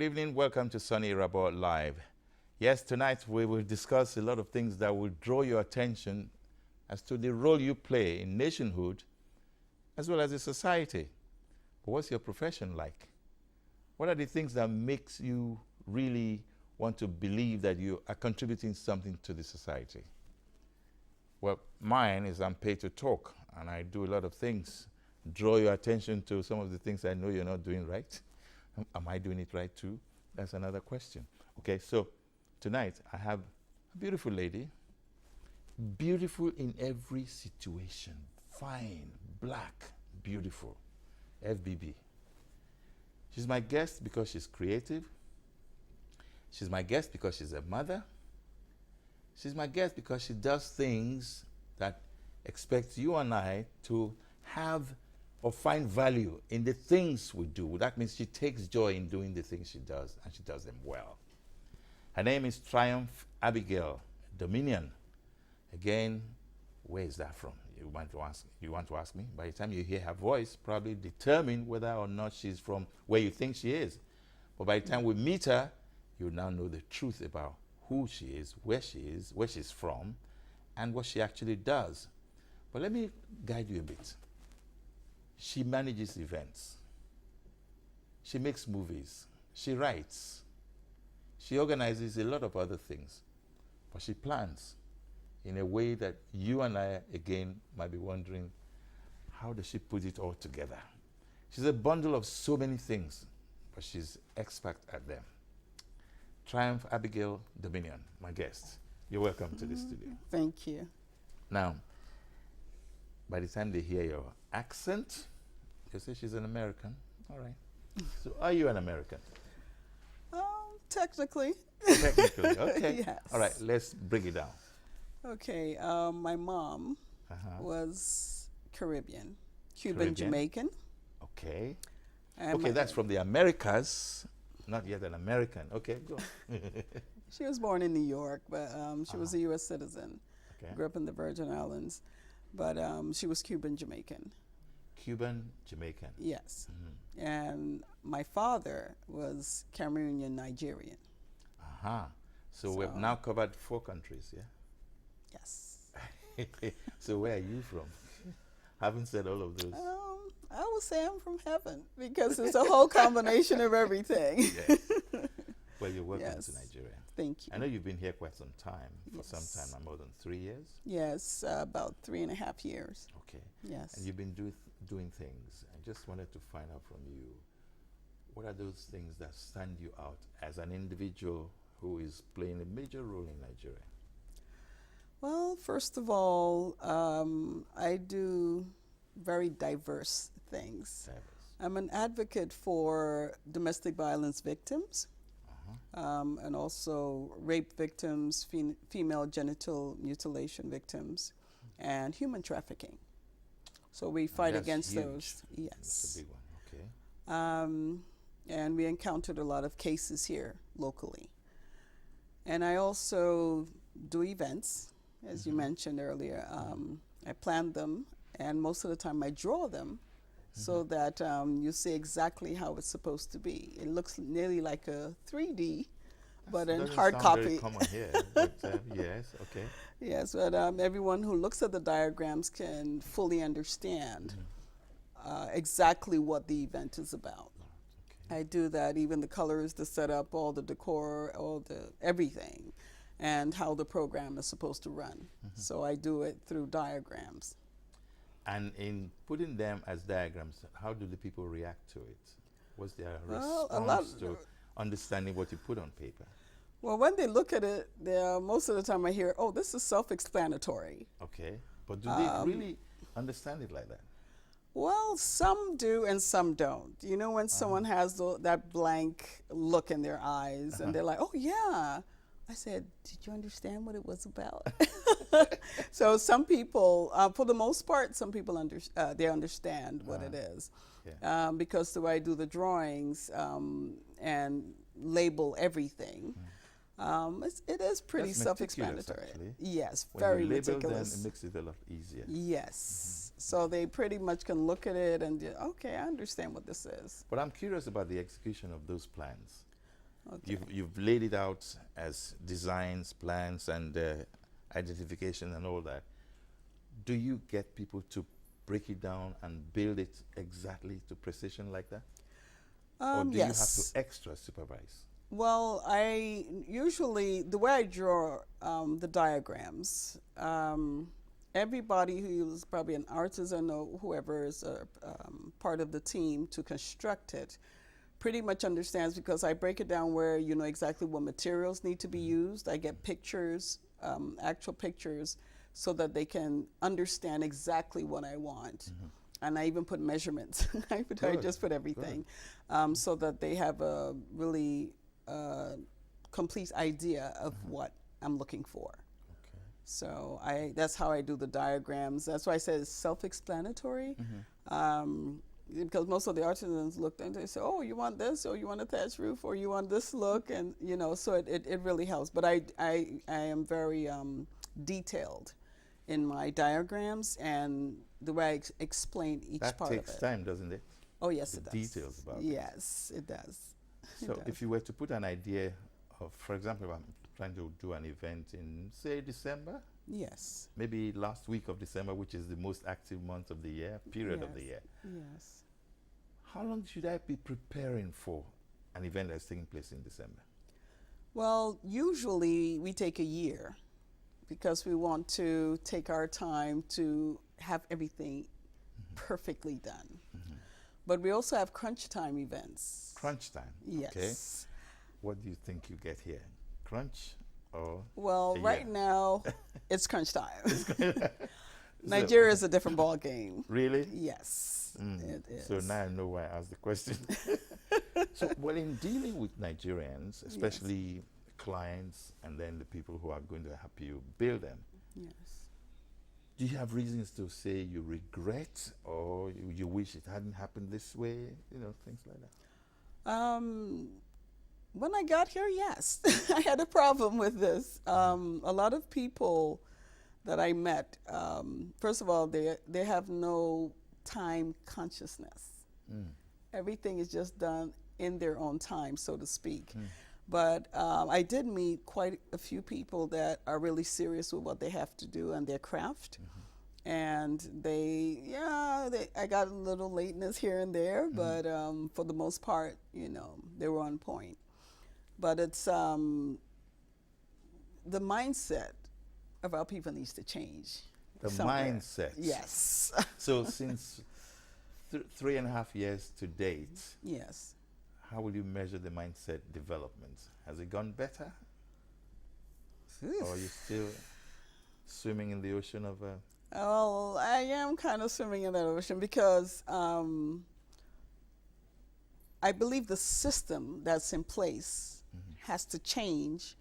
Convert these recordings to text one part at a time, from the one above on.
Good evening. Welcome to Soni Irabor Live. Yes, tonight we will discuss a lot of things that will draw your attention as to the role you play in nationhood as well as in society. But what's your profession like? What are the things that makes you really want to believe that you are contributing something to the society? Well, mine is I'm paid to talk, and I do a lot of things. Draw your attention to some of the things I know you're not doing right. Am I doing it right too? That's another question. Okay, so tonight I have a beautiful lady, beautiful in every situation, fine, black, beautiful, FBB. She's my guest because she's creative. She's my guest because she's a mother. She's my guest because she does things that expect you and I to have or find value in the things we do. That means she takes joy in doing the things she does, and she does them well. Her name is Triumph Abigail Dominion. Again, where is that from? You want to ask me? By the time you hear her voice, probably determine whether or not she's from where you think she is. But by the time we meet her, you'll now know the truth about who she is, where she's from, and what she actually does. But let me guide you a bit. She manages events. She makes movies. She writes. She organizes a lot of other things. But she plans in a way that you and I, again, might be wondering, how does she put it all together? She's a bundle of so many things, but she's expert at them. Triumph Abigail Dominion, my guest. You're welcome to the studio. Thank you. Now, by the time they hear your accent, they say she's an American. All right. So are you an American? Technically. Technically, okay. Yes. All right, let's break it down. Okay, my mom was Caribbean, Caribbean. Jamaican. Okay. And Okay, that's from the Americas, not yet an American. Okay, go on. She was born in New York, but she was a U.S. citizen. Okay. Grew up in the Virgin Islands, but she was Cuban Jamaican. Cuban, Jamaican. Yes. And my father was Cameroonian Nigerian. So we've now covered 4 countries, yeah? Yes. So where are you from? Haven't said all of those. I would say I'm from heaven because it's a whole combination of everything. Yes. Well, you're welcome Yes. to Nigeria. Thank you. I know you've been here quite some time, for Yes. some time, more than 3 years. Yes, about 3.5 years. Okay. Yes. And you've been doing things. I just wanted to find out from you, what are those things that stand you out as an individual who is playing a major role in Nigeria? Well, first of all, I do very diverse things. I'm an advocate for domestic violence victims and also rape victims, female genital mutilation victims, and human trafficking. So we fight against huge. those. Yes. That's a big one, okay. And we encountered a lot of cases here locally. And I also do events, as you mentioned earlier. I plan them, and most of the time I draw them so that you see exactly how it's supposed to be. It looks nearly like a 3D, but in hard copy. Very common here, but yes, okay. Yes, but everyone who looks at the diagrams can fully understand exactly what the event is about. Okay. I do that, even the colors, the setup, all the decor, everything, and how the program is supposed to run. So I do it through diagrams. And in putting them as diagrams, how do the people react to it? What's their response to understanding what you put on paper? Well, when they look at it, most of the time I hear, oh, this is self-explanatory. Okay, but do they really understand it like that? Well, some do and some don't. You know, when someone has that blank look in their eyes and they're like, oh, yeah. I said, did you understand what it was about? So some people, for the most part, some people they understand what it is. Yeah. Because the way I do the drawings and label everything, it is pretty That's self-explanatory. meticulous, Yes, when very you label meticulous. them, it makes it a lot easier. Yes. So they pretty much can look at it and okay, I understand what this is. But I'm curious about the execution of those plans. Okay. You've laid it out as designs, plans, and identification and all that. Do you get people to break it down and build it exactly to precision like that? Or do you have to Yes. extra supervise? Well, I usually, the way I draw the diagrams, everybody who is probably an artisan or whoever is a part of the team to construct it pretty much understands, because I break it down where you know exactly what materials need to be used. I get pictures, actual pictures, so that they can understand exactly what I want. And I even put measurements. I Good, just put everything, so that they have a really complete idea of what I'm looking for. Okay. So that's how I do the diagrams. That's why I said it's self-explanatory. Because most of the artisans look and they say, oh, you want this, or you want a thatched roof, or you want this look, and you know, so it really helps. But I am very detailed in my diagrams and the way I explain each That part of takes it. time, doesn't it? Oh yes, The it does. details about it. Yes, it does. So It does. if you were to put an idea of, for example, I'm trying to do an event in, say, December, Yes. maybe last week of December, which is the most active month of the year, period of the year. Yes. How long should I be preparing for an event that's taking place in December? Well, usually we take a year because we want to take our time to have everything perfectly done. But we also have crunch time events. Crunch time. Yes. Okay. What do you think you get here? Crunch or? Well, a right year? now it's crunch time. So- Nigeria is a different ball game. Really? Yes, it is. So now I know why I asked the question. So, well, in dealing with Nigerians, especially clients and then the people who are going to help you build them, Yes. do you have reasons to say you regret or you wish it hadn't happened this way? You know, things like that. When I got here, yes, I had a problem with this. A lot of people that I met, first of all, they have no time consciousness. Everything is just done in their own time, so to speak. But I did meet quite a few people that are really serious with what they have to do and their craft. And I got a little lateness here and there, but for the most part, you know, they were on point. But it's the mindset of our people needs to change. The somewhere. mindset. Yes. So since 3.5 years to date, Yes. how will you measure the mindset development? Has it gone better? Or are you still swimming in the ocean of... Well, I am kind of swimming in that ocean because I believe the system that's in place has to change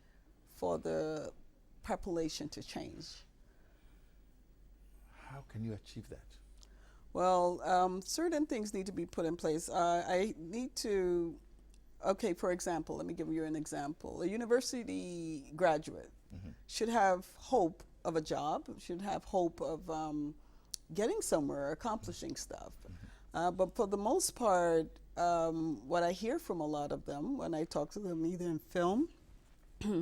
for the population to change. How can you achieve that? Well, certain things need to be put in place. I need to, okay, for example, let me give you an example. A university graduate should have hope of a job, should have hope of getting somewhere, accomplishing stuff. But for the most part, what I hear from a lot of them when I talk to them, either in film,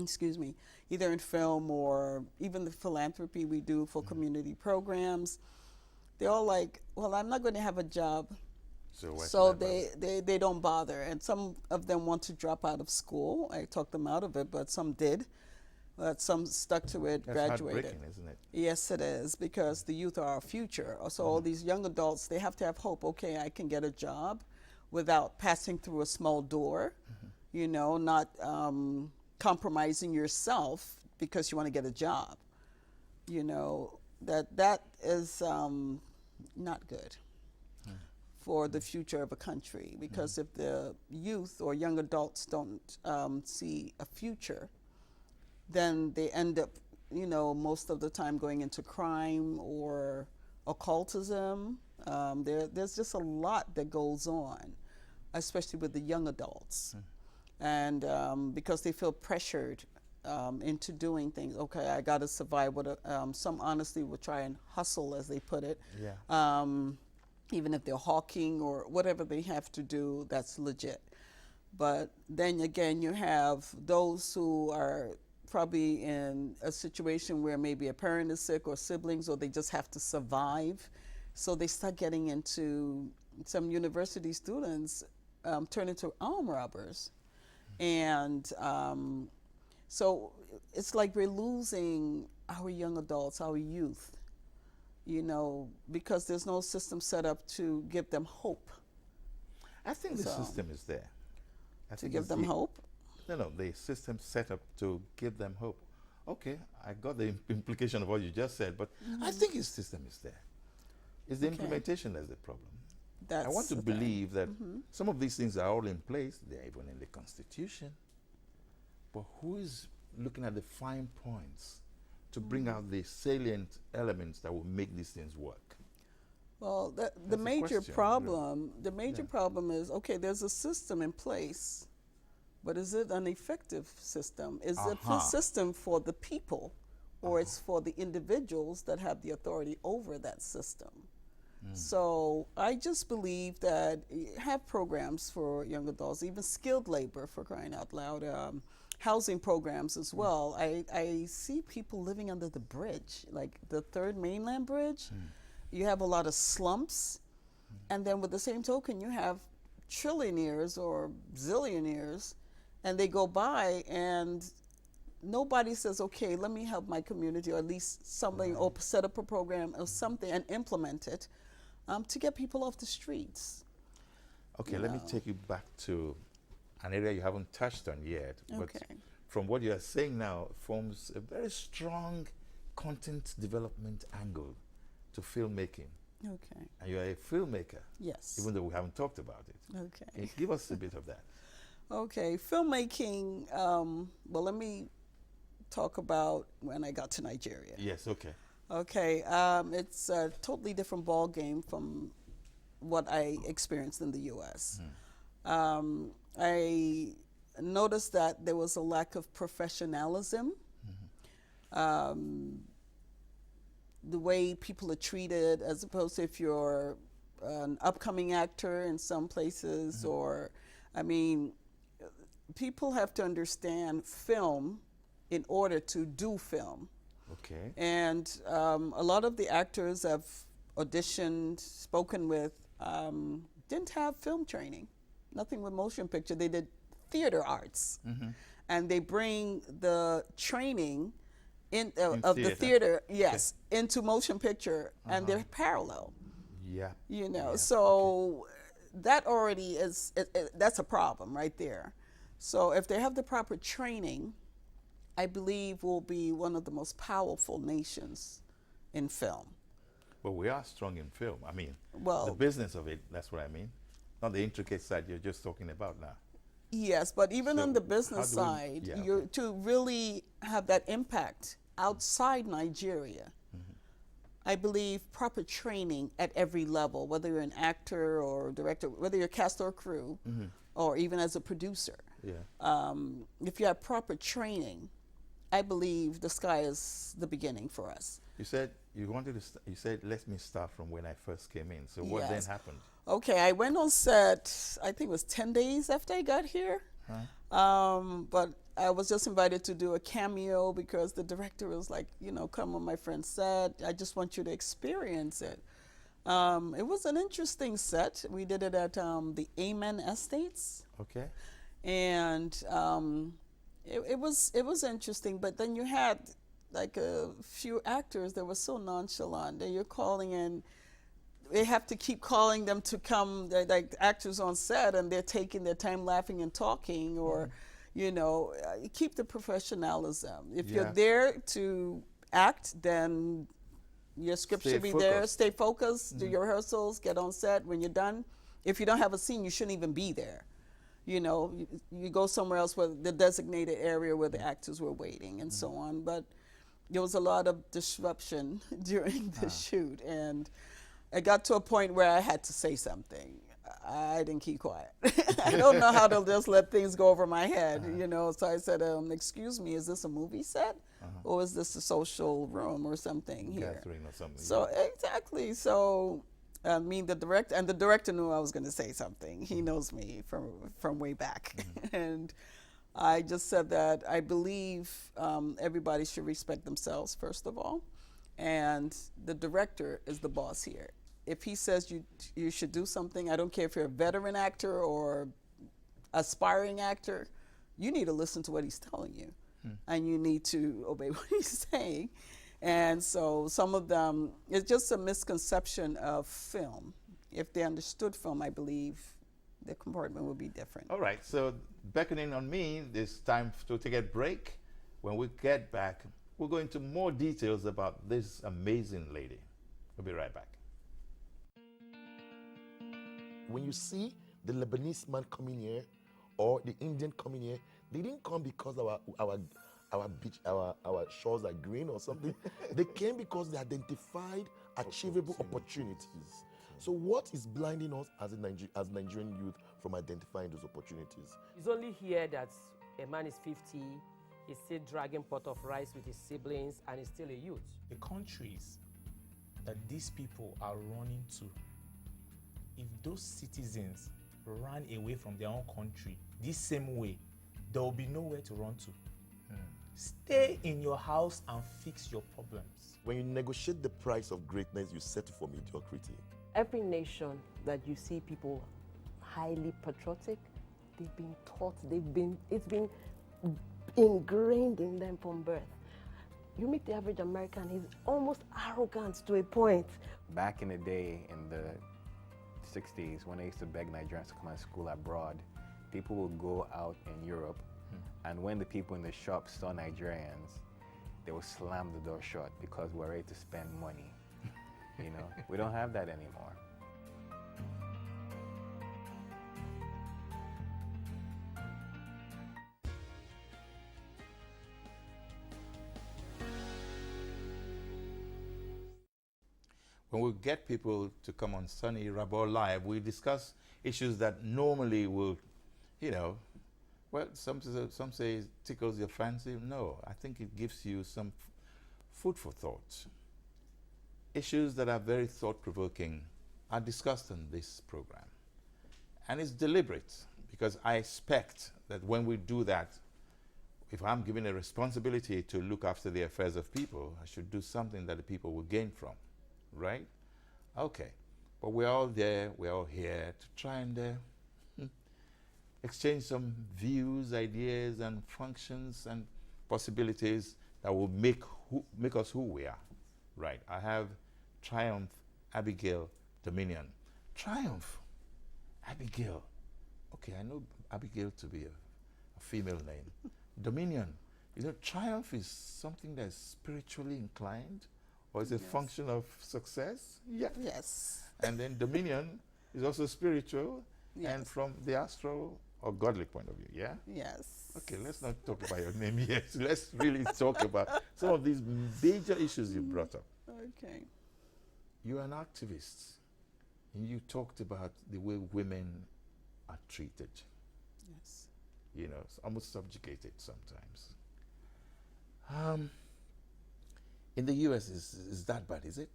excuse me, either in film or even the philanthropy we do for community programs, they're all like, well, I'm not going to have a job. So, why So should I bother? they don't bother. And some of them want to drop out of school. I talked them out of it, but some did. But some stuck to it, That's graduated. heartbreaking, isn't it? Yes, it is, because the youth are our future. So all these young adults, they have to have hope. Okay, I can get a job without passing through a small door, you know, not compromising yourself because you want to get a job. You know, that is not good for the future of a country, because if the youth or young adults don't see a future, then they end up, you know, most of the time going into crime or occultism. There's just a lot that goes on, especially with the young adults. And because they feel pressured into doing things. Okay, I got to survive. Some honestly will try and hustle, as they put it. Yeah. Even if they're hawking or whatever they have to do, that's legit. But then again, you have those who are probably in a situation where maybe a parent is sick or siblings, or they just have to survive. So they start getting into, some university students turn into armed robbers. And so it's like we're losing our young adults, our youth, because there's no system set up to give them hope. I think the system is there. To give them hope? No, the system set up to give them hope. Okay, I got the implication of what you just said, but I think the system is there. It's the implementation that's the problem. I want to believe that some of these things are all in place. They're even in the Constitution. But who is looking at the fine points to bring out the salient elements that will make these things work? Well, the major problem is, okay, there's a system in place, but is it an effective system? Is it a system for the people, or it's for the individuals that have the authority over that system? So I just believe that you have programs for young adults, even skilled labor, for crying out loud, housing programs as well. I see people living under the bridge, like the Third Mainland Bridge. You have a lot of slumps, and then with the same token, you have trillionaires or zillionaires, and they go by and nobody says, okay, let me help my community, or at least something, or set up a program or something and implement it to get people off the streets. Okay, let me take you back to an area you haven't touched on yet, but from what you are saying now, forms a very strong content development angle to filmmaking. Okay. And you are a filmmaker. Yes. Even though we haven't talked about it. Okay. Can you give us a bit of that? Okay, filmmaking, well, let me talk about when I got to Nigeria. Yes, okay. Okay, it's a totally different ball game from what I experienced in the U.S. I noticed that there was a lack of professionalism. The way people are treated, as opposed to if you're an upcoming actor in some places, or, I mean, people have to understand film in order to do film. Okay. And a lot of the actors I've auditioned, spoken with, didn't have film training, nothing with motion picture. They did theater arts. And they bring the training of the theater, into motion picture, and they're parallel. So that already is, that's a problem right there. So if they have the proper training, I believe we'll be one of the most powerful nations in film. Well, we are strong in film. I mean, well, the business of it, that's what I mean. Not the intricate side you're just talking about now. Yes, but even on the business side, to really have that impact outside Nigeria, I believe proper training at every level, whether you're an actor or director, whether you're cast or crew, or even as a producer. If you have proper training, I believe the sky is the beginning for us. You said you wanted to. You said let me start from when I first came in. So what then happened? Okay, I went on set. I think it was 10 days after I got here. But I was just invited to do a cameo because the director was like, come on, my friend said, I just want you to experience it. It was an interesting set. We did it at the Amen Estates. Okay. And it was interesting, but then you had like a few actors that were so nonchalant that you're calling in. They have to keep calling them to come, like actors on set, and they're taking their time laughing and talking, or, keep the professionalism. If you're there to act, then your script should be there. Stay focused, do your rehearsals, get on set. When you're done, if you don't have a scene, you shouldn't even be there. You go somewhere else, where the designated area where the actors were waiting, and so on. But there was a lot of disruption during the shoot, and it got to a point where I had to say something. I didn't keep quiet. I don't know how to just let things go over my head, So I said, excuse me, is this a movie set? Or is this a social room or something here? Gathering or something. So exactly. So I mean, the director knew I was going to say something. He knows me from way back. And I just said that I believe everybody should respect themselves, first of all. And the director is the boss here. If he says you should do something, I don't care if you're a veteran actor or aspiring actor, you need to listen to what he's telling you. And you need to obey what he's saying. And so some of them, it's just a misconception of film. If they understood film, I believe the compartment would be different. All right, so beckoning on me, it's time to take a break. When we get back, we'll go into more details about this amazing lady. We'll be right back. When you see the Lebanese man coming here or the Indian coming here, they didn't come because our beach, our shores are green or something. They came because they identified achievable opportunities. So what is blinding us as Nigerian youth from identifying those opportunities? It's only here that a man is 50, he's still dragging pot of rice with his siblings, and he's still a youth. The countries that these people are running to, if those citizens ran away from their own country this same way, there will be nowhere to run to. Stay in your house and fix your problems. When you negotiate the price of greatness, you settle for mediocrity. Every nation that you see people highly patriotic, they've been taught, it's been ingrained in them from birth. You meet the average American, he's almost arrogant to a point. Back in the day, in the 60s, when I used to beg Nigerians to come to school abroad, people would go out in Europe, and when the people in the shop saw Nigerians, they would slam the door shut because we're ready to spend money. You know, we don't have that anymore. When we get people to come on Soni Irabor Live, we discuss issues that normally will, you know, well, some say it tickles your fancy. No, I think it gives you some food for thought. Issues that are very thought-provoking are discussed on this program. And it's deliberate, because I expect that when we do that, if I'm given a responsibility to look after the affairs of people, I should do something that the people will gain from, right? Okay, but we're all there, we're all here to try and exchange some views, ideas, and functions and possibilities that will make us who we are, right? I have Triumph Abigail Dominion. Triumph Abigail. Okay, I know Abigail to be a female name. Dominion. You know, Triumph is something that's spiritually inclined, or is a function of success? Yeah. Yes. And then Dominion is also spiritual, and from the astral or godly point of view, yeah? Yes. Okay, let's not talk about your name yet. Let's really talk about some of these major issues you brought up. Okay. You're an activist, and you talked about the way women are treated. Yes. You know, it's almost subjugated sometimes. In the U.S., is that bad, is it?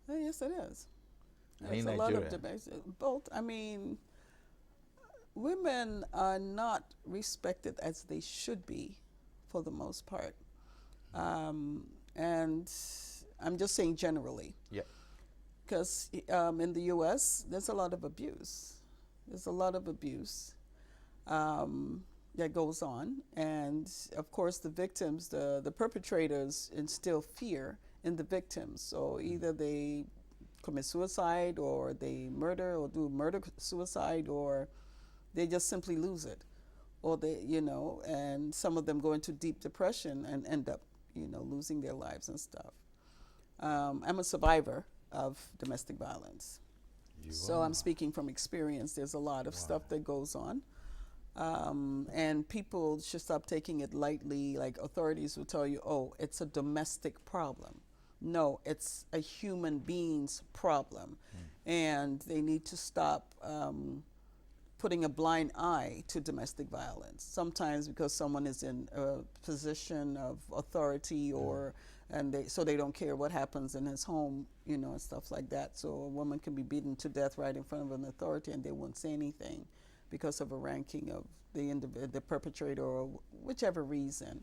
Yes, it is. And There's in a lot of Nigeria? debates. Both. I mean, women are not respected as they should be, for the most part. And I'm just saying generally. Yeah. Because in the U.S., there's a lot of abuse. There's a lot of abuse that goes on. And, of course, the victims, the perpetrators instill fear in the victims. So either they commit suicide, or they murder, or do murder-suicide, or they just simply lose it. Or they, you know, and some of them go into deep depression and end up, you know, losing their lives and stuff. I'm a survivor of domestic violence. So I'm speaking from experience. There's a lot of stuff that goes on. And people should stop taking it lightly. Like, authorities will tell you, oh, it's a domestic problem. No, it's a human being's problem. And they need to stop putting a blind eye to domestic violence. Sometimes because someone is in a position of authority or and they don't care what happens in his home, you know, and stuff like that. So a woman can be beaten to death right in front of an authority, and they won't say anything because of a ranking of the perpetrator or whichever reason.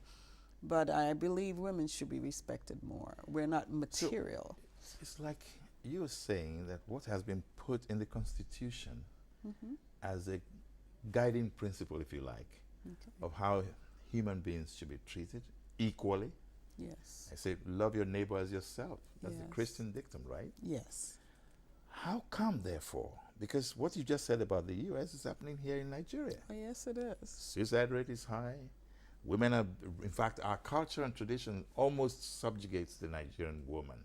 But I believe women should be respected more. We're not material. So it's like you're saying that what has been put in the Constitution as a guiding principle, if you like, of how human beings should be treated equally. Yes. I say, love your neighbor as yourself. That's the Yes. Christian dictum, right? Yes. How come, therefore? Because what you just said about the U.S. is happening here in Nigeria. Oh, yes, it is. Suicide rate is high. Women are, in fact, our culture and tradition almost subjugates the Nigerian woman.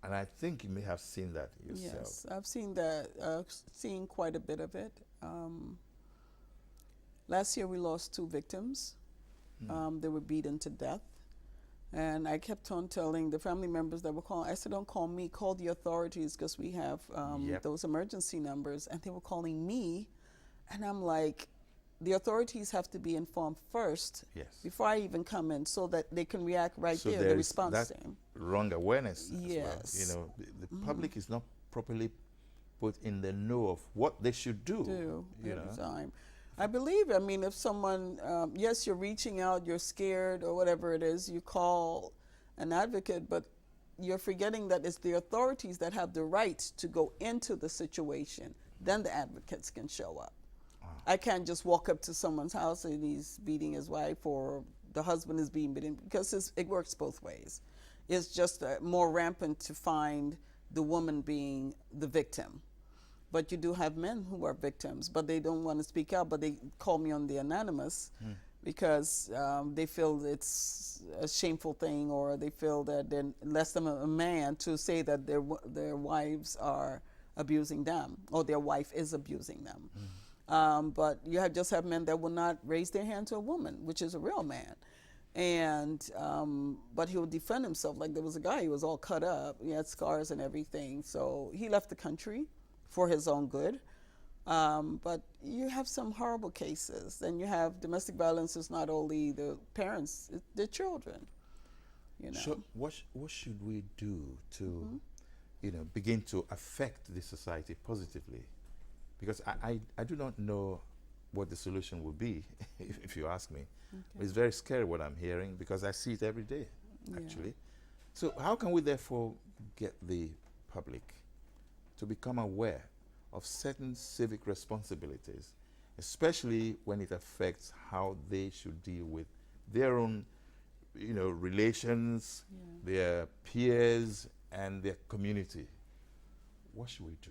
And I think you may have seen that yourself. Yes, I've seen that. Seen quite a bit of it. Last year we lost 2 victims. They were beaten to death. And I kept on telling the family members that were calling, I said, don't call me, call the authorities, because we have those emergency numbers. And they were calling me. And I'm like, the authorities have to be informed first before I even come in, so that they can react right So there, the there's response that team. wrong awareness as well. Yes. You know, the public is not properly put in the know of what they should do. You every know? time. I believe, I mean, if someone, yes, you're reaching out, you're scared or whatever it is, you call an advocate, but you're forgetting that it's the authorities that have the right to go into the situation. Then the advocates can show up. I can't just walk up to someone's house and he's beating his wife, or the husband is being beaten, because it works both ways. It's just more rampant to find the woman being the victim. But you do have men who are victims, but they don't want to speak out, but they call me on the anonymous because they feel it's a shameful thing, or they feel that they're less than a man to say that their wives are abusing them, or their wife is abusing them. But you just have men that will not raise their hand to a woman, which is a real man. And but he will defend himself. Like, there was a guy, he was all cut up, he had scars and everything, so he left the country for his own good. But you have some horrible cases. And you have domestic violence is not only the parents, it's the children. You know. So what should we do to, you know, begin to affect the society positively? Because I do not know what the solution will be, if you ask me. It's very scary what I'm hearing, because I see it every day, actually. So how can we therefore get the public to become aware of certain civic responsibilities, especially when it affects how they should deal with their own, you know, relations, their peers, and their community? What should we do?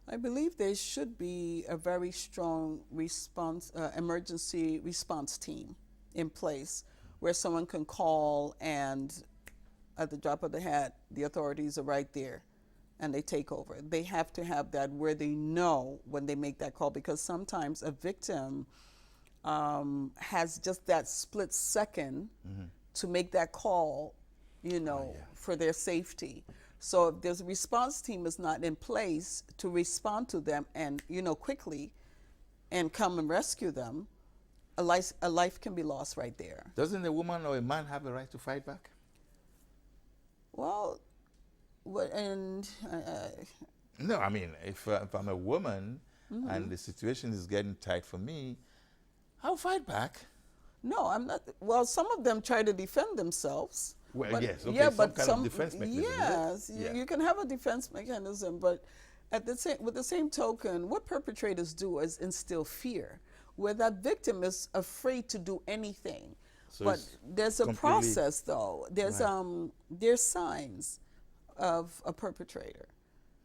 I believe there should be a very strong emergency response team in place, where someone can call, and at the drop of the hat, the authorities are right there and they take over. They have to have that where they know when they make that call, because sometimes a victim has just that split second to make that call, you know, for their safety. So if there's a response team is not in place to respond to them and, you know, quickly and come and rescue them, a life can be lost right there. Doesn't a woman or a man have a right to fight back? Well, no, I mean, if I'm a woman and the situation is getting tight for me, I'll fight back. No, I'm not. Well, some of them try to defend themselves. Well, but, yes, okay, yeah, some but kind of defense mechanism. Yes, you can have a defense mechanism, but with the same token, what perpetrators do is instill fear, where that victim is afraid to do anything. So but there's a process, though. There's signs of a perpetrator.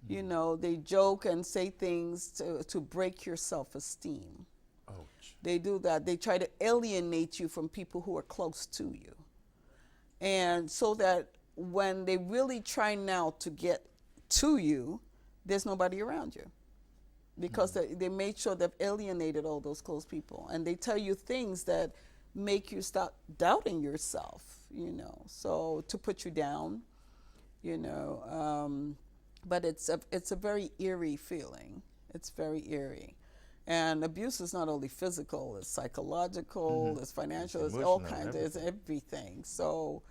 You know, they joke and say things to break your self-esteem. Ouch. They do that. They try to alienate you from people who are close to you. And so that when they really try now to get to you, there's nobody around you. Because they made sure they've alienated all those close people. And they tell you things that make you stop doubting yourself, you know, so to put you down, you know. But it's a very eerie feeling. It's very eerie. And abuse is not only physical, it's psychological, it's financial, it's all kinds, it's everything. So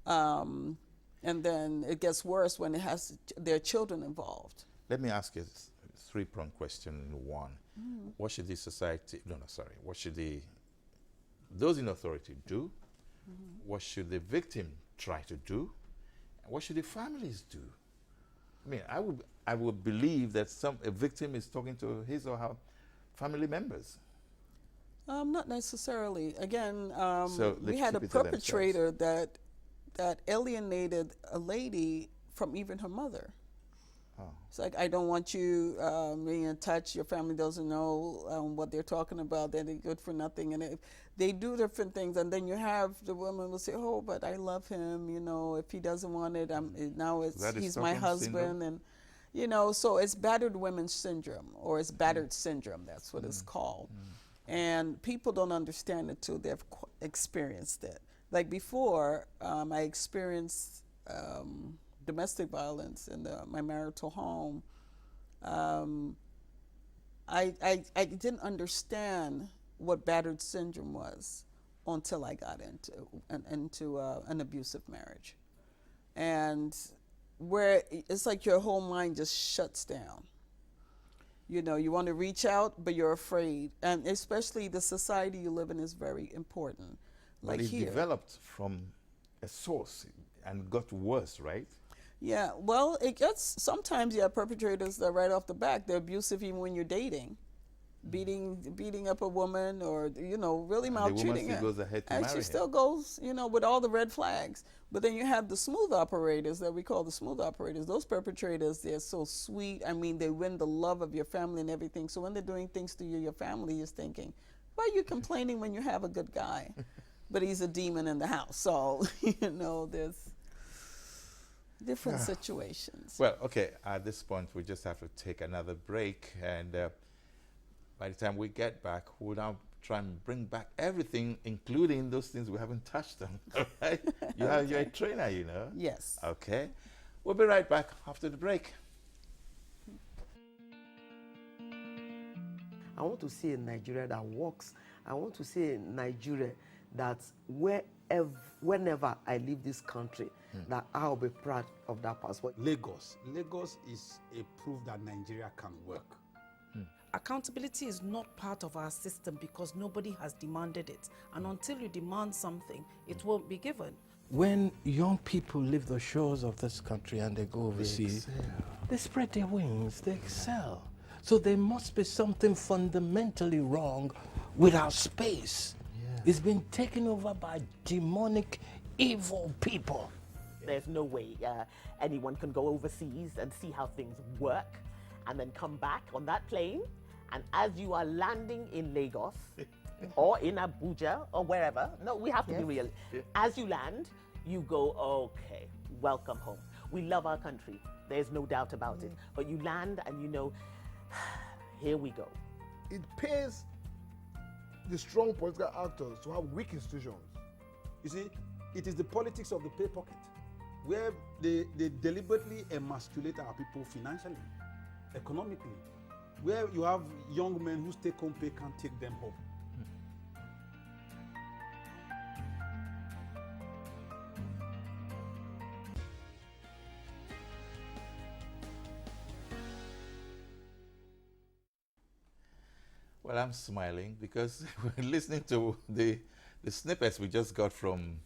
And then it gets worse when it has their children involved. Let me ask you a three-pronged question in one. What should the society, no, sorry, what should those in authority do? What should the victim try to do? And what should the families do? I mean, I would believe that a victim is talking to his or her family members. Not necessarily. Again, So they we had a keep it to perpetrator that alienated a lady from even her mother. Oh. It's like, I don't want you being in touch. Your family doesn't know what they're talking about. They're good for nothing. And they do different things. And then you have the woman will say, oh, but I love him. You know, if he doesn't want it, he's my husband. Syndrome? And, you know, so it's battered women syndrome, or it's battered syndrome. That's what it's called. And people don't understand it till they've experienced it. Like before, I experienced domestic violence in my marital home. I didn't understand what battered syndrome was until I got into an abusive marriage, and where it's like your whole mind just shuts down. You know, you want to reach out, but you're afraid, and especially the society you live in is very important. But like it here. developed from a source and got worse, right? Yeah, well, it gets, sometimes you have perpetrators that right off the back, they're abusive even when you're dating. Beating up a woman, or, you know, really maltreating her. The woman still goes ahead to and marry she her. still goes, you know, with all the red flags. But then you have the smooth operators that we call the smooth operators. Those perpetrators, they're so sweet. I mean, they win the love of your family and everything. So when they're doing things to you, your family is thinking, why are you complaining when you have a good guy? But he's a demon in the house. So, you know, there's different situations. Well, okay, at this point, we just have to take another break. And by the time we get back, we'll now try and bring back everything, including those things we haven't touched on. All right? You're a trainer, you know? Yes. Okay. We'll be right back after the break. I want to see a Nigeria that works. I want to see a Nigeria that whenever I leave this country, that I'll be proud of that passport. Lagos is a proof that Nigeria can work. Accountability is not part of our system because nobody has demanded it. And until you demand something, it won't be given. When young people leave the shores of this country and they go overseas, they spread their wings, they excel. So there must be something fundamentally wrong with our space. It's been taken over by demonic, evil people. There's no way anyone can go overseas and see how things work and then come back on that plane. And as you are landing in Lagos or in Abuja or wherever, no, we have to be real. As you land, you go, okay, welcome home. We love our country. There's no doubt about it. But you land and you know, here we go. It pays the strong political actors to have weak institutions. You see, it is the politics of the pay pocket, where they deliberately emasculate our people financially, economically, where you have young men whose take-home pay can't take them home. Well, I'm smiling because we're listening to the snippets we just got from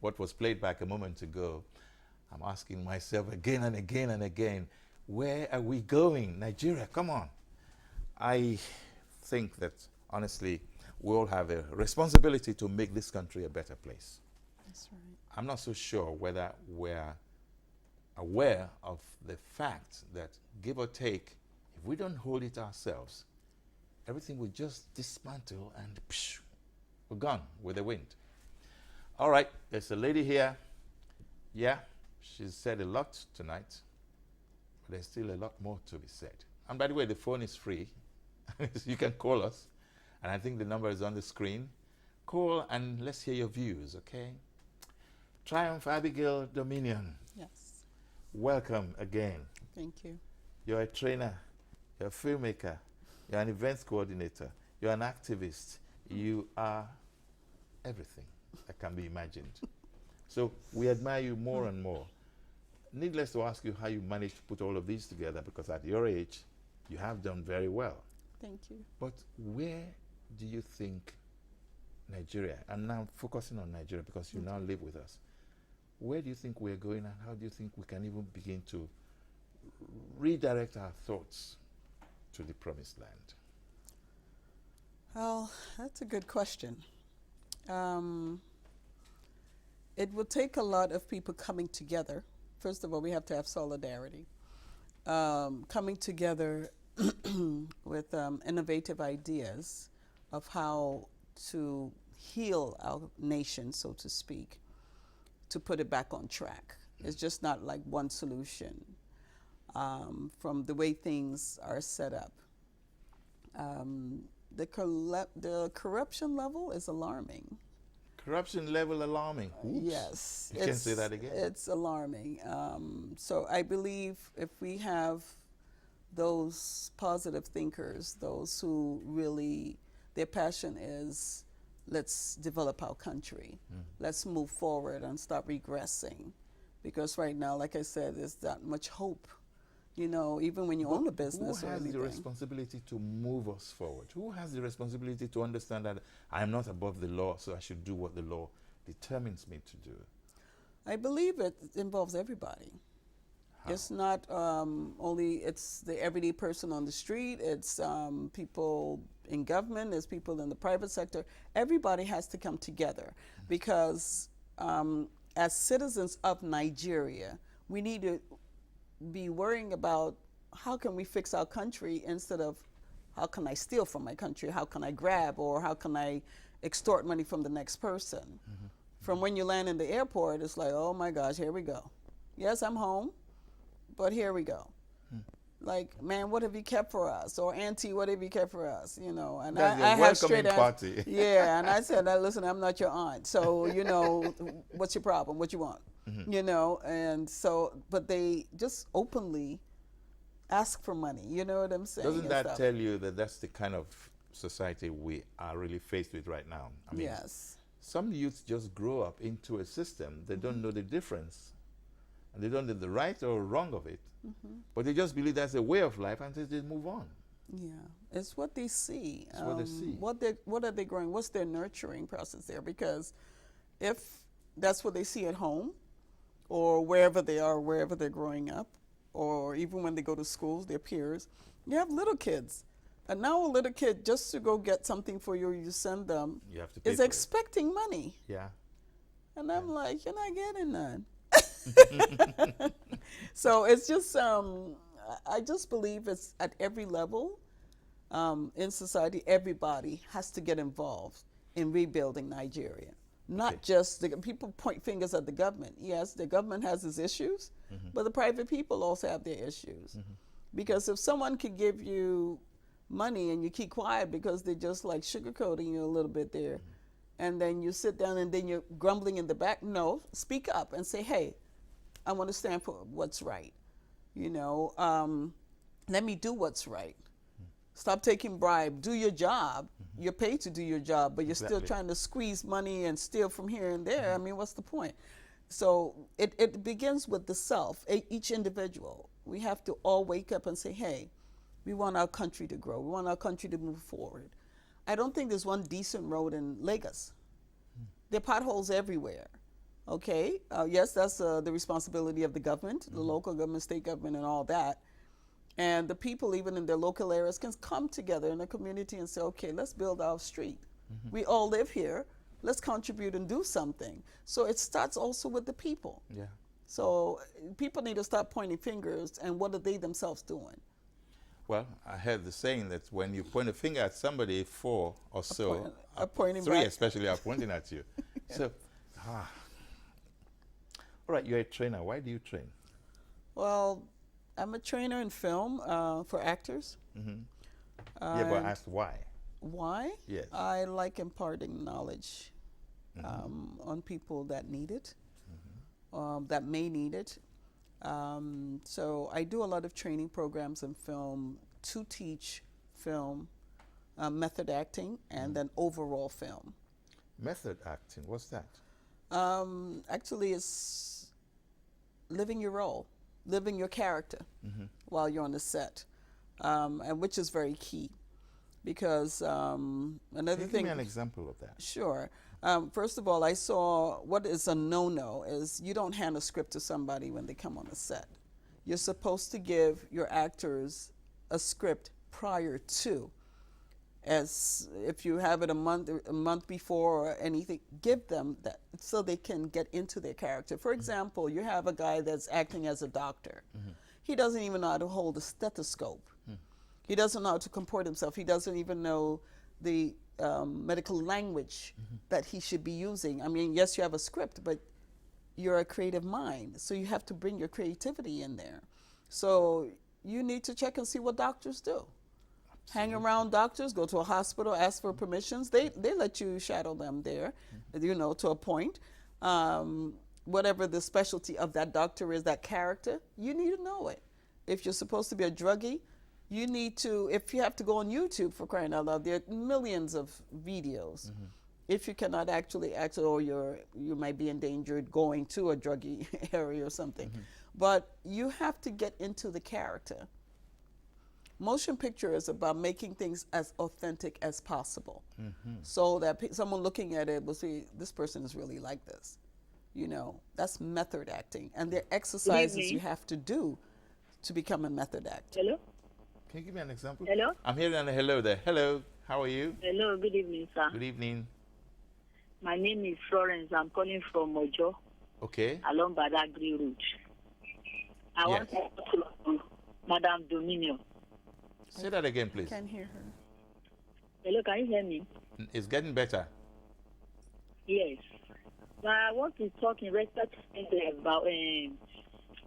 what was played back a moment ago. I'm asking myself again and again and again, where are we going? Nigeria, come on. I think that, honestly, we all have a responsibility to make this country a better place. That's right. I'm not so sure whether we're aware of the fact that, give or take, if we don't hold it ourselves, everything will just dismantle and psh, we're gone with the wind. All right, there's a lady here. Yeah, she's said a lot tonight, but there's still a lot more to be said. And by the way, the phone is free. You can call us, and I think the number is on the screen. Call and let's hear your views, okay? Triumph Abigail Dominion. Yes. Welcome again. Thank you. You're a trainer, you're a filmmaker, you're an events coordinator, you're an activist, you are everything that can be imagined. So we admire you more and more. Needless to ask you how you managed to put all of these together, because at your age, you have done very well. Thank you. But where do you think Nigeria, and now focusing on Nigeria because you now live with us, where do you think we're going, and how do you think we can even begin to redirect our thoughts to the promised land? Well, that's a good question. It will take a lot of people coming together. First of all, we have to have solidarity. Coming together with innovative ideas of how to heal our nation, so to speak, to put it back on track. It's just not like one solution from the way things are set up. The corruption level is alarming. Corruption level alarming. Oops. Yes. You can say that again. It's alarming. So I believe if we have those positive thinkers, those who really, their passion is, let's develop our country. Let's move forward and stop regressing. Because right now, like I said, there's not much hope. You know, even when you own a business who or has anything. the responsibility to move us forward? Who has the responsibility to understand that I am not above the law, so I should do what the law determines me to do? I believe it involves everybody. How? It's not only, it's the everyday person on the street, it's people in government, it's people in the private sector. Everybody has to come together because as citizens of Nigeria, we need to be worrying about how can we fix our country instead of how can I steal from my country, how can I grab, or how can I extort money from the next person. From when you land in the airport, it's like, oh my gosh, here we go. Yes, I'm home, but here we go. Like, man, what have you kept for us? Or auntie, what have you kept for us? You know, and That's I your have straight welcoming party. Yeah, and I said, listen, I'm not your aunt, so you know, what's your problem? What you want? You know, and so, but they just openly ask for money. You know what I'm saying? Doesn't and that stuff. tell you that that's the kind of society we are really faced with right now? I mean, Yes. some youths just grow up into a system. They don't know the difference. And they don't know the right or wrong of it. But they just believe that's a way of life and they move on. Yeah, it's what they see. It's what they see. What are they growing? What's their nurturing process there? Because if that's what they see at home, or wherever they are, wherever they're growing up, or even when they go to schools, their peers, you have little kids. And now a little kid, just to go get something for you, you send them, You have to pay is for it. expecting money. Yeah. And I'm like, you're not getting none. So it's just, I just believe it's at every level in society, everybody has to get involved in rebuilding Nigeria. Not just the people point fingers at the government. Yes, the government has its issues, but the private people also have their issues. Because if someone could give you money and you keep quiet because they're just like sugarcoating you a little bit there, and then you sit down and then you're grumbling in the back, no, speak up and say, hey, I want to stand for what's right. You know, let me do what's right. Stop taking bribe. Do your job. You're paid to do your job, but you're still trying to squeeze money and steal from here and there. I mean, what's the point? So it begins with the self, each individual. We have to all wake up and say, hey, we want our country to grow. We want our country to move forward. I don't think there's one decent road in Lagos. There are potholes everywhere. Okay, yes, that's the responsibility of the government, the local government, state government, and all that. And the people, even in their local areas, can come together in a community and say, okay, let's build our street. We all live here. Let's contribute and do something. So it starts also with the people. Yeah. So people need to stop pointing fingers and what are they themselves doing? Well, I heard the saying that when you point a finger at somebody, 4 or so, are pointing 3 back. especially, are pointing at you. So, all right, you're a trainer. Why do you train? Well, I'm a trainer in film for actors. Yeah, but I asked why. Why? Yes. I like imparting knowledge on people that need it, that may need it. So I do a lot of training programs in film to teach film, method acting, and then overall film. Method acting, what's that? Actually, it's living your role, living your character while you're on the set, and which is very key. Because another Give thing. me an example of that. Sure. First of all, I saw what is a no-no is you don't hand a script to somebody when they come on the set. You're supposed to give your actors a script prior to. As if you have it a month before or anything, give them that so they can get into their character. For example, you have a guy that's acting as a doctor. He doesn't even know how to hold a stethoscope. He doesn't know how to comport himself. He doesn't even know the medical language that he should be using. I mean, yes, you have a script, but you're a creative mind, so you have to bring your creativity in there. So you need to check and see what doctors do. Hang around doctors, go to a hospital, ask for permissions. They let you shadow them there, you know, to a point. Whatever the specialty of that doctor is, that character, you need to know it. If you're supposed to be a druggie, you need to, if you have to go on YouTube, for crying out loud, there are millions of videos. If you cannot actually act, or you might be endangered going to a druggie area or something. But you have to get into the character. Motion picture is about making things as authentic as possible. So that someone looking at it will see, this person is really like this. You know, that's method acting. And there are exercises you have to do to become a method actor. Hello? Can you give me an example? Hello? I'm hearing a hello there. Hello, how are you? Hello, good evening, sir. Good evening. My name is Florence. I'm calling from Ojo. Okay. Along Badagry Road. I want to talk to Madam Dominion. Say that again, please. I can hear her. Hello, can you hear me? It's getting better. Yes. But I want to talk in respect about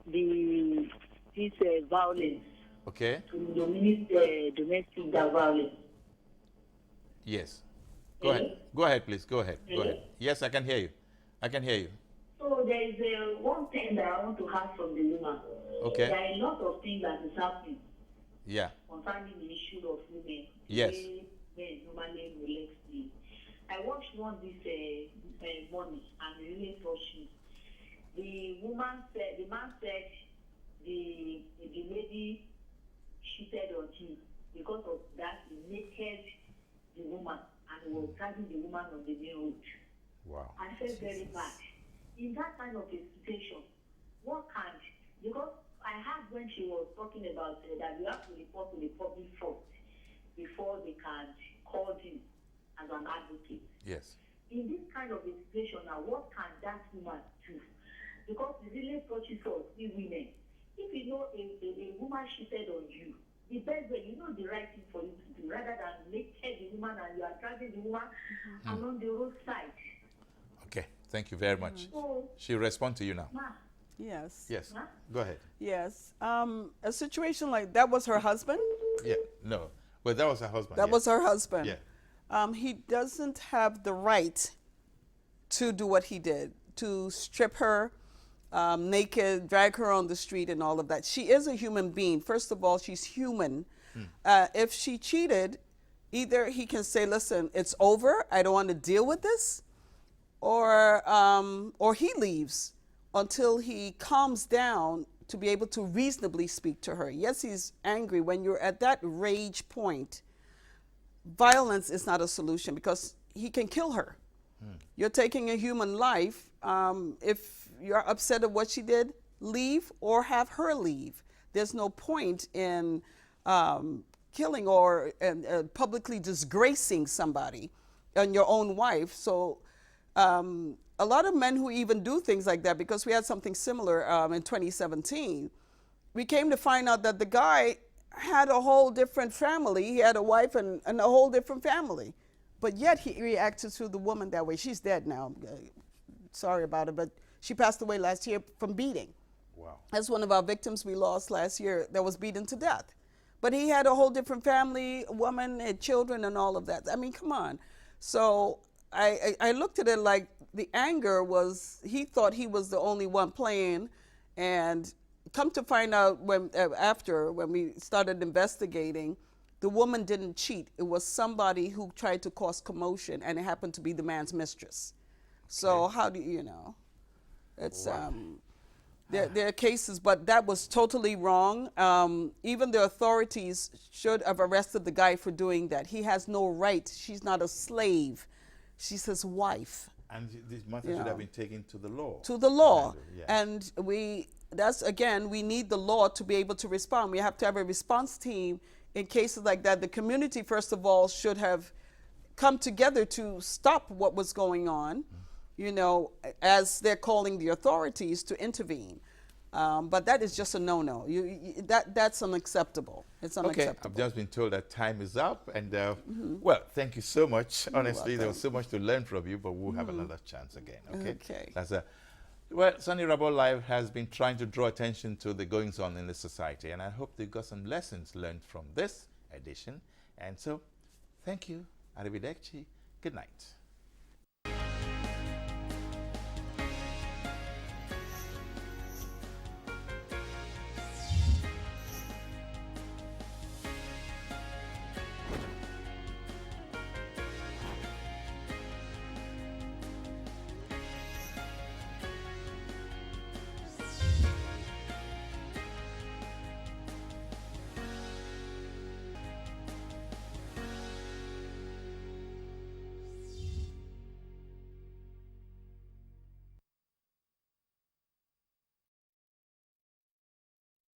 this violence. Okay. To dominate domestic violence. Yes. Go ahead. Go ahead, please. Go ahead. Go ahead. Yes, I can hear you. I can hear you. So there is one thing that I want to ask from the woman. Okay. There are a lot of things that is happening. Yeah. Concerning the issue of women. Yes. Men normally molest me. I watched one this morning and it really touched me. The man said the lady cheated on him. Because of that, he naked the woman and was dragging the woman on the main road. Wow. I felt very bad. In that kind of a situation, what can, because I heard when she was talking about that you have to report to the public first before they can call him as an advocate. Yes. In this kind of a situation now, what can that woman do? Because it really touches us, we women. If you know a woman cheated on you, the best way, you know the right thing for you to do, rather than naked the woman and you are dragging the woman along the roadside. Okay. Thank you very much. She'll respond to you now. Yes. Yes. Go ahead. Yes. A situation like that was her husband? Yeah. No. Well, that was her husband. That was her husband. Yeah. He doesn't have the right to do what he did, to strip her naked, drag her on the street and all of that. She is a human being. First of all, she's human. If she cheated, either he can say, listen, it's over, I don't want to deal with this, or he leaves until he calms down to be able to reasonably speak to her. Yes, he's angry. When you're at that rage point, violence is not a solution because he can kill her. You're taking a human life. If you're upset at what she did, leave or have her leave. There's no point in killing or publicly disgracing somebody and your own wife. So a lot of men who even do things like that, because we had something similar in 2017, we came to find out that the guy had a whole different family. He had a wife and a whole different family. But yet he reacted to the woman that way. She's dead now. Sorry about it, but she passed away last year from beating. Wow. That's one of our victims we lost last year that was beaten to death. But he had a whole different family, a woman, and children and all of that. I mean, come on. So I looked at it like the anger was, he thought he was the only one playing, and come to find out when we started investigating, the woman didn't cheat. It was somebody who tried to cause commotion, and it happened to be the man's mistress. So how do you know? It's there are cases, but that was totally wrong. Even the authorities should have arrested the guy for doing that. He has no right. She's not a slave. She's his wife. And this matter should have been taken to the law. To the law. Yeah. And that's again, we need the law to be able to respond. We have to have a response team in cases like that. The community, first of all, should have come together to stop what was going on, you know, as they're calling the authorities to intervene. But that is just a no-no. That's unacceptable. It's unacceptable. Okay, I've just been told that time is up. And, well, thank you so much. Honestly, there was so much to learn from you, but we'll have another chance again, okay? Okay. That's well, Soni Irabor Live has been trying to draw attention to the goings-on in the society, and I hope they got some lessons learned from this edition. And so, thank you. Arrivederci. Good night.